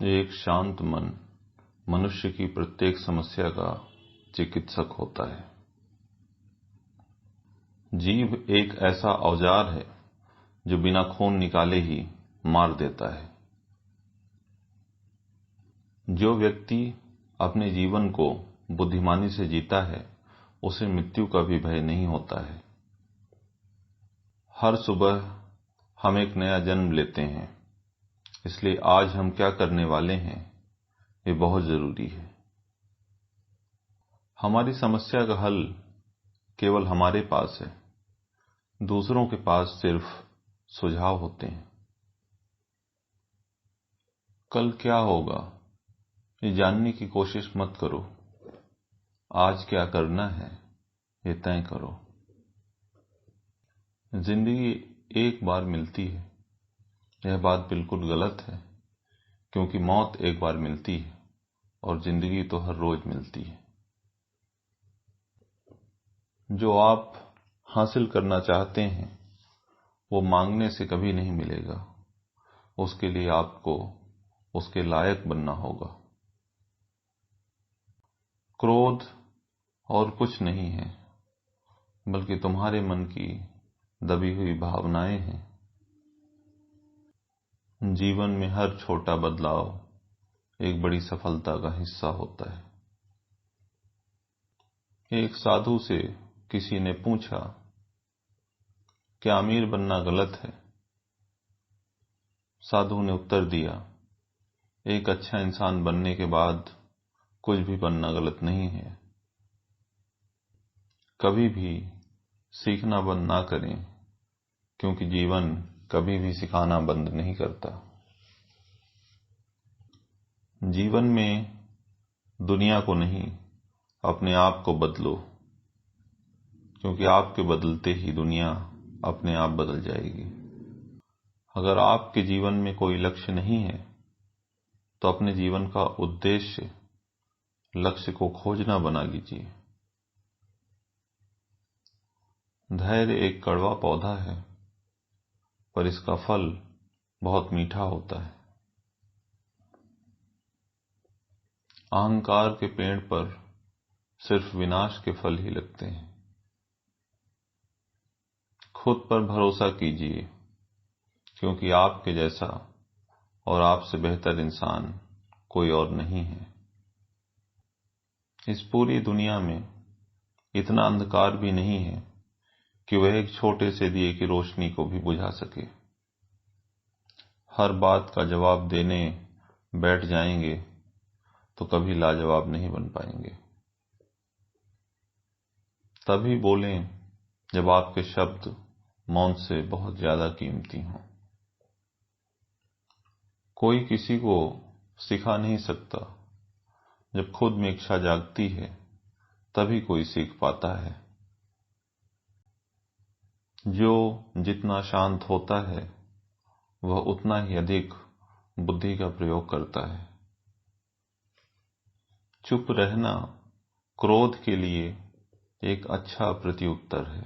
एक शांत मन मनुष्य की प्रत्येक समस्या का चिकित्सक होता है। जीभ एक ऐसा औजार है जो बिना खून निकाले ही मार देता है। जो व्यक्ति अपने जीवन को बुद्धिमानी से जीता है उसे मृत्यु का भी भय नहीं होता है। हर सुबह हम एक नया जन्म लेते हैं, इसलिए आज हम क्या करने वाले हैं ये बहुत जरूरी है। हमारी समस्या का हल केवल हमारे पास है, दूसरों के पास सिर्फ सुझाव होते हैं। कल क्या होगा ये जानने की कोशिश मत करो, आज क्या करना है ये तय करो। जिंदगी एक बार मिलती है, यह बात बिल्कुल गलत है, क्योंकि मौत एक बार मिलती है और जिंदगी तो हर रोज मिलती है। जो आप हासिल करना चाहते हैं वो मांगने से कभी नहीं मिलेगा, उसके लिए आपको उसके लायक बनना होगा। क्रोध और कुछ नहीं है, बल्कि तुम्हारे मन की दबी हुई भावनाएं हैं। जीवन में हर छोटा बदलाव एक बड़ी सफलता का हिस्सा होता है। एक साधु से किसी ने पूछा, क्या अमीर बनना गलत है? साधु ने उत्तर दिया, एक अच्छा इंसान बनने के बाद कुछ भी बनना गलत नहीं है। कभी भी सीखना बंद ना करें, क्योंकि जीवन कभी भी सिखाना बंद नहीं करता। जीवन में दुनिया को नहीं, अपने आप को बदलो, क्योंकि आपके बदलते ही दुनिया अपने आप बदल जाएगी। अगर आपके जीवन में कोई लक्ष्य नहीं है तो अपने जीवन का उद्देश्य लक्ष्य को खोजना बना लीजिए। धैर्य एक कड़वा पौधा है, पर इसका फल बहुत मीठा होता है। अहंकार के पेड़ पर सिर्फ विनाश के फल ही लगते हैं। खुद पर भरोसा कीजिए, क्योंकि आपके जैसा और आपसे बेहतर इंसान कोई और नहीं है। इस पूरी दुनिया में इतना अंधकार भी नहीं है कि वह एक छोटे से दिए की रोशनी को भी बुझा सके। हर बात का जवाब देने बैठ जाएंगे तो कभी लाजवाब नहीं बन पाएंगे। तभी बोलें जब आपके शब्द मौन से बहुत ज्यादा कीमती हों। कोई किसी को सिखा नहीं सकता, जब खुद में इच्छा जागती है तभी कोई सीख पाता है। जो जितना शांत होता है वह उतना ही अधिक बुद्धि का प्रयोग करता है। चुप रहना क्रोध के लिए एक अच्छा प्रत्युत्तर है।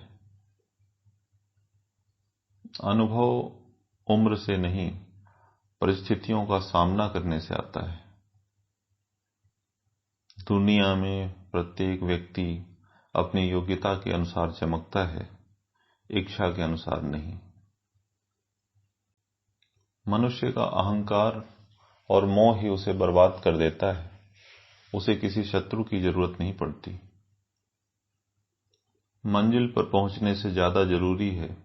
अनुभव उम्र से नहीं, परिस्थितियों का सामना करने से आता है। दुनिया में प्रत्येक व्यक्ति अपनी योग्यता के अनुसार चमकता है, इच्छा के अनुसार नहीं। मनुष्य का अहंकार और मोह ही उसे बर्बाद कर देता है। उसे किसी शत्रु की जरूरत नहीं पड़ती। मंजिल पर पहुंचने से ज्यादा जरूरी है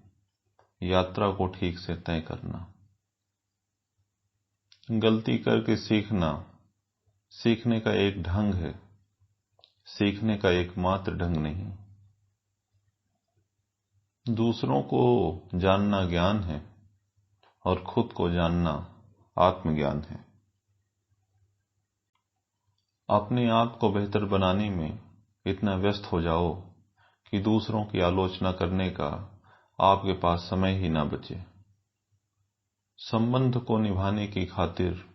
यात्रा को ठीक से तय करना। गलती करके सीखना सीखने का एक ढंग है, सीखने का एकमात्र ढंग नहीं। दूसरों को जानना ज्ञान है और खुद को जानना आत्मज्ञान है। अपने आप को बेहतर बनाने में इतना व्यस्त हो जाओ कि दूसरों की आलोचना करने का आपके पास समय ही ना बचे। संबंध को निभाने की खातिर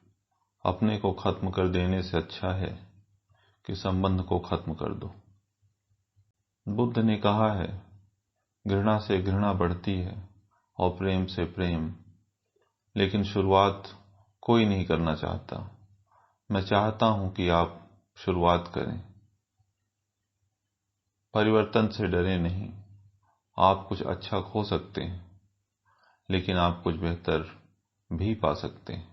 अपने को खत्म कर देने से अच्छा है कि संबंध को खत्म कर दो। बुद्ध ने कहा है, घृणा से घृणा बढ़ती है और प्रेम से प्रेम, लेकिन शुरुआत कोई नहीं करना चाहता। मैं चाहता हूं कि आप शुरुआत करें। परिवर्तन से डरे नहीं। आप कुछ अच्छा खो सकते हैं, लेकिन आप कुछ बेहतर भी पा सकते हैं।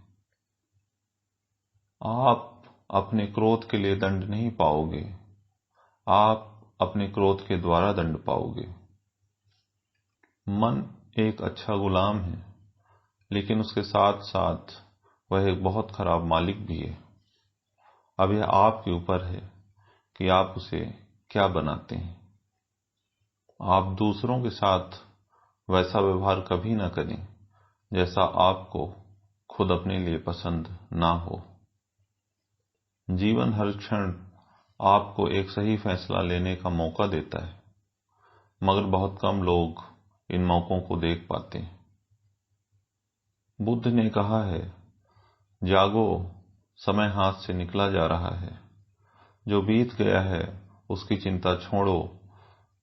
आप अपने क्रोध के लिए दंड नहीं पाओगे, आप अपने क्रोध के द्वारा दंड पाओगे। मन एक अच्छा गुलाम है, लेकिन उसके साथ साथ वह एक बहुत खराब मालिक भी है। अब यह आपके ऊपर है कि आप उसे क्या बनाते हैं। आप दूसरों के साथ वैसा व्यवहार कभी न करें जैसा आपको खुद अपने लिए पसंद ना हो। जीवन हर क्षण आपको एक सही फैसला लेने का मौका देता है, मगर बहुत कम लोग इन मौकों को देख पाते हैं। बुद्ध ने कहा है, जागो, समय हाथ से निकला जा रहा है। जो बीत गया है उसकी चिंता छोड़ो,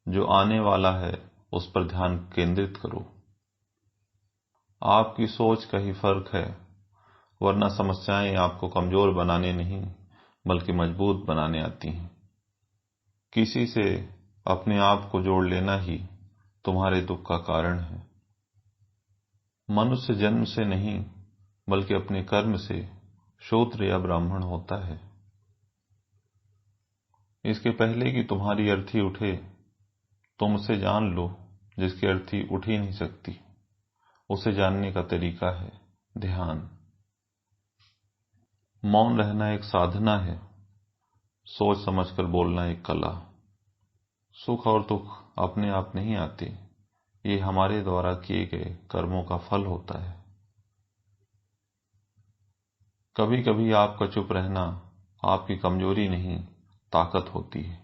जो आने वाला है उस पर ध्यान केंद्रित करो। आपकी सोच का ही फर्क है, वरना समस्याएं आपको कमजोर बनाने नहीं बल्कि मजबूत बनाने आती हैं। किसी से अपने आप को जोड़ लेना ही तुम्हारे दुख का कारण है। मनुष्य जन्म से नहीं बल्कि अपने कर्म से शूद्र या ब्राह्मण होता है। इसके पहले कि तुम्हारी अर्थी उठे, तुम उसे जान लो जिसकी अर्थी उठ ही नहीं सकती। उसे जानने का तरीका है ध्यान। मौन रहना एक साधना है, सोच समझकर बोलना एक कला। सुख और दुख अपने आप नहीं आते, ये हमारे द्वारा किए गए कर्मों का फल होता है। कभी कभी आपका चुप रहना आपकी कमजोरी नहीं, ताकत होती है।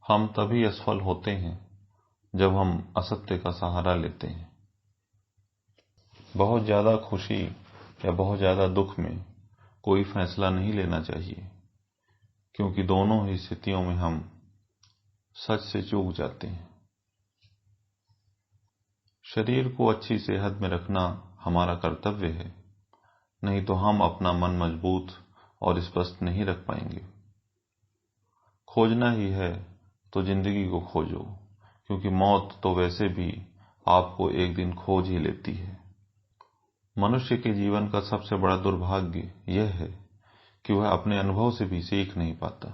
हम तभी असफल होते हैं जब हम असत्य का सहारा लेते हैं। बहुत ज्यादा खुशी या बहुत ज्यादा दुख में कोई फैसला नहीं लेना चाहिए, क्योंकि दोनों ही स्थितियों में हम सच से चूक जाते हैं। शरीर को अच्छी सेहत में रखना हमारा कर्तव्य है, नहीं तो हम अपना मन मजबूत और स्पष्ट नहीं रख पाएंगे। खोजना ही है तो जिंदगी को खोजो, क्योंकि मौत तो वैसे भी आपको एक दिन खोज ही लेती है। मनुष्य के जीवन का सबसे बड़ा दुर्भाग्य यह है कि वह अपने अनुभव से भी सीख नहीं पाता।